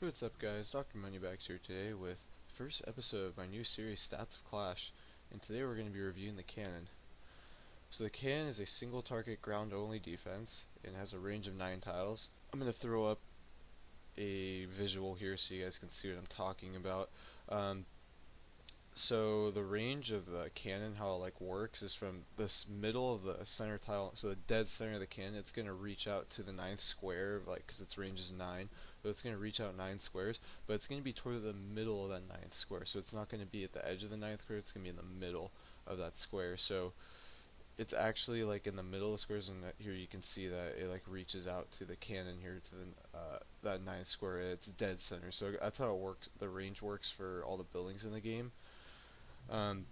Hey, what's up guys, Dr. Moneybags here today with the first episode of my new series Stats of Clash, and today we're going to be reviewing the cannon. So the cannon is a single target ground only defense and has a range of 9 tiles. I'm going to throw up a visual here so you guys can see what I'm talking about. So the range of the cannon, how it works, is from this middle of the center tile, so the dead center of the cannon. It's gonna reach out to the ninth square, because its range is 9. So it's gonna reach out 9 squares, but it's gonna be toward the middle of that ninth square. So it's not gonna be at the edge of the ninth square. It's gonna be in the middle of that square. So it's actually in the middle of the squares, and here you can see that it reaches out to the cannon here to the that ninth square. It's dead center. So that's how it works. The range works for all the buildings in the game. Um,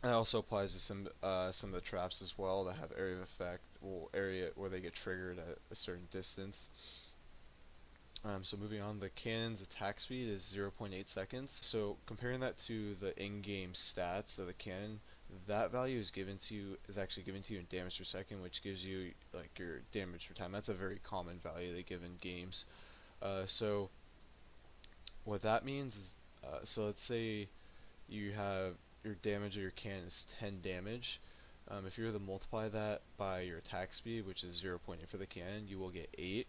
It also applies to some of the traps as well that have area of effect, well, area where they get triggered at a certain distance. So moving on, the cannon's attack speed is 0.8 seconds. So comparing that to the in-game stats of the cannon, that value is actually given to you in damage per second, which gives you your damage per time. That's a very common value they give in games. So what that means is, so let's say you have your damage of your cannon is 10 damage. If you were to multiply that by your attack speed, which is 0.8 for the cannon, you will get 8,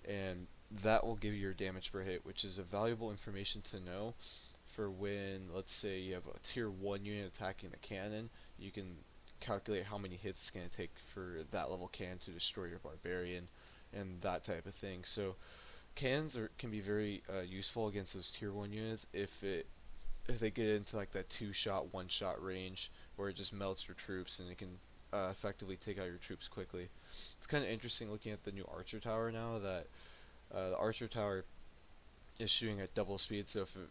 and that will give you your damage per hit, which is a valuable information to know for when, let's say, you have a tier 1 unit attacking the cannon. You can calculate how many hits it's going to take for that level cannon to destroy your barbarian and that type of thing. So cannons can be very useful against those tier 1 units if they get into that 2-shot, 1-shot range where it just melts your troops and it can effectively take out your troops quickly. It's kind of interesting looking at the new Archer Tower now that the Archer Tower is shooting at double speed. So if a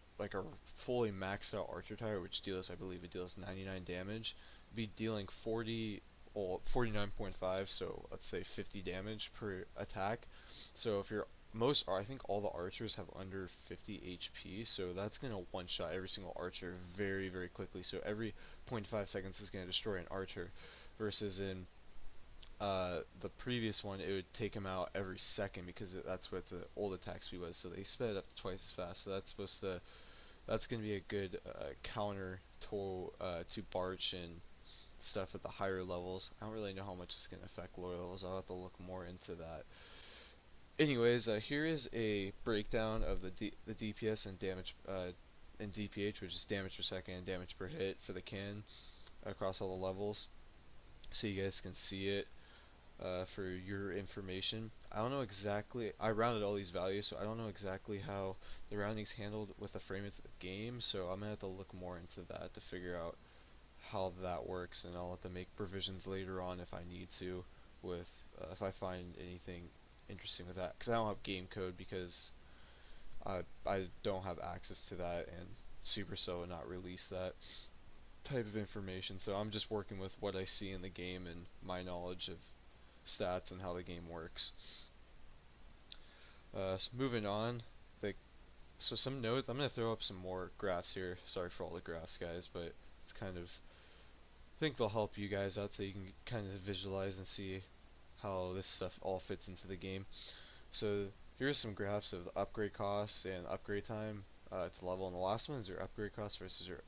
fully maxed out Archer Tower, which I believe it deals 99 damage, be dealing 49.5, so let's say 50 damage per attack. So if you're I think all the archers have under 50 HP, so that's going to one-shot every single archer very, very quickly. So every 0.5 seconds is going to destroy an archer, versus in the previous one, it would take him out every second because that's what the old attack speed was. So they sped it up to twice as fast. So that's going to be a good counter to Barch and stuff at the higher levels. I don't really know how much it's going to affect lower levels. I'll have to look more into that. Anyways, here is a breakdown of the DPS and damage and DPH, which is damage per second and damage per hit for the cannon across all the levels, so you guys can see it for your information. I don't know exactly. I rounded all these values, so I don't know exactly how the rounding's handled with the frame of the game. So I'm gonna have to look more into that to figure out how that works, and I'll have to make provisions later on if I need to, with if I find anything interesting with that, because I don't have game code, because I don't have access to that, and Supercell would not release that type of information. So I'm just working with what I see in the game and my knowledge of stats and how the game works. So moving on, so some notes. I'm gonna throw up some more graphs here. Sorry for all the graphs, guys, but it's kind of, I think they'll help you guys out so you can kind of visualize and see how this stuff all fits into the game. So here's some graphs of the upgrade costs and upgrade time to level, and the last one is your upgrade cost versus your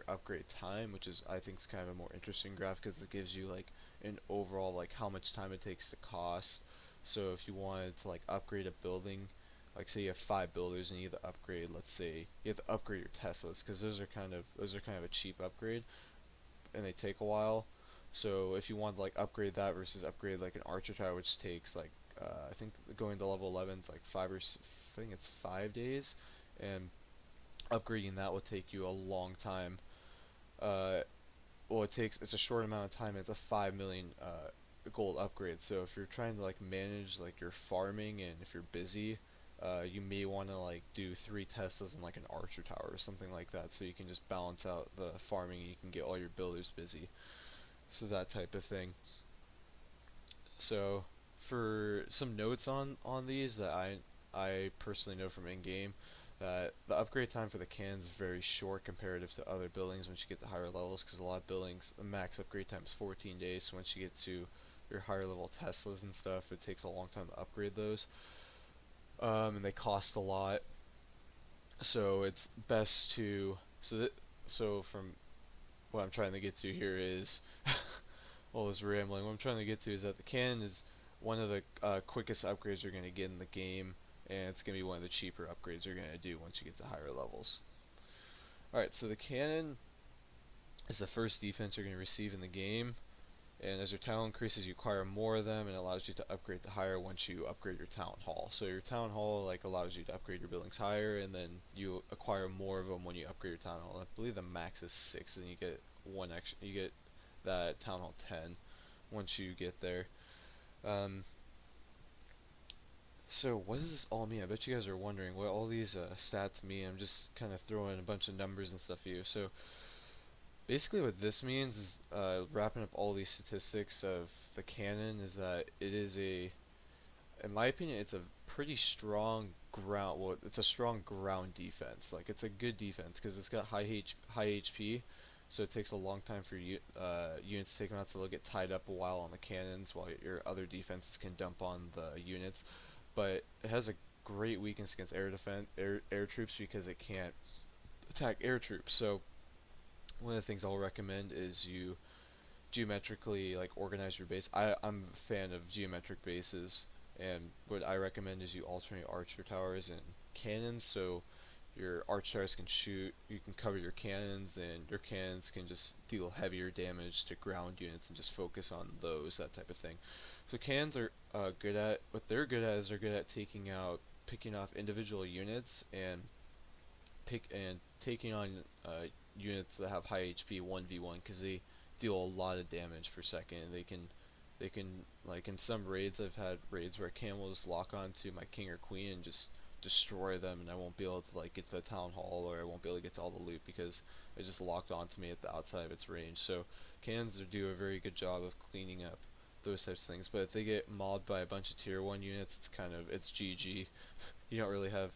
upgrade time, which is, I think, is kind of a more interesting graph because it gives you an overall how much time it takes to cost. So if you wanted to upgrade a building, say you have 5 builders and you have to upgrade, let's say you have to upgrade your Teslas, because those are kind of a cheap upgrade and they take a while. So if you want to upgrade that versus upgrade an Archer Tower, which takes I think going to level 11 is I think it's 5 days, and upgrading that will take you a long time. Well, it's a short amount of time, and it's a 5 million gold upgrade. So if you're trying to manage your farming, and if you're busy, you may want to do 3 Teslas and an Archer Tower or something like that, so you can just balance out the farming and you can get all your builders busy. So that type of thing. So for some notes on these that I personally know from in-game, that the upgrade time for the cannons is very short comparative to other buildings once you get to higher levels, because a lot of buildings, the max upgrade time is 14 days, so once you get to your higher level Teslas and stuff, it takes a long time to upgrade those. and they cost a lot. So it's best to so from what I'm trying to get to here is all this rambling. What I'm trying to get to is that the cannon is one of the quickest upgrades you're going to get in the game, and it's going to be one of the cheaper upgrades you're going to do once you get to higher levels. Alright, so the cannon is the first defense you're going to receive in the game, and as your town increases, you acquire more of them, and it allows you to upgrade to higher once you upgrade your town hall. So your town hall like allows you to upgrade your buildings higher, and then you acquire more of them when you upgrade your town hall. I believe the max is 6, and you get one extra. You get that town hall 10 once you get there. Um, so what does this all mean? I bet you guys are wondering what all these stats mean. I'm just kind of throwing a bunch of numbers and stuff here. So basically what this means is wrapping up all these statistics of the cannon is that it is in my opinion, it's a pretty strong ground. Well, it's a strong ground defense. Like it's a good defense because it's got high HP, so it takes a long time for units to take them out, so they'll get tied up a while on the cannons while your other defenses can dump on the units. But it has a great weakness against air troops because it can't attack air troops. So one of the things I'll recommend is you geometrically like organize your base. I'm a fan of geometric bases, and what I recommend is you alternate archer towers and cannons, so your arch towers can shoot, you can cover your cannons, and your cannons can just deal heavier damage to ground units and just focus on those, that type of thing. So cannons are good at what they're good at is they're good at picking off individual units and taking on units that have high HP 1v1 because they deal a lot of damage per second. They can like in some raids I've had raids where a can will just lock onto my king or queen and just destroy them, and I won't be able to like get to the town hall, or I won't be able to get to all the loot because it just locked onto me at the outside of its range. So cannons do a very good job of cleaning up those types of things. But if they get mobbed by a bunch of tier 1 units, it's GG. You don't really have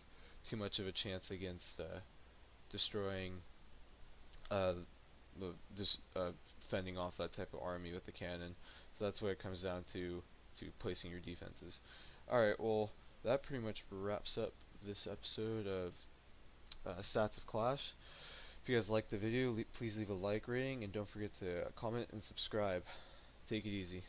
too much of a chance against destroying uh, fending off that type of army with the cannon. So that's what it comes down to placing your defenses. Alright, well, that pretty much wraps up this episode of Stats of Clash. If you guys liked the video, please leave a like rating, and don't forget to comment and subscribe. Take it easy.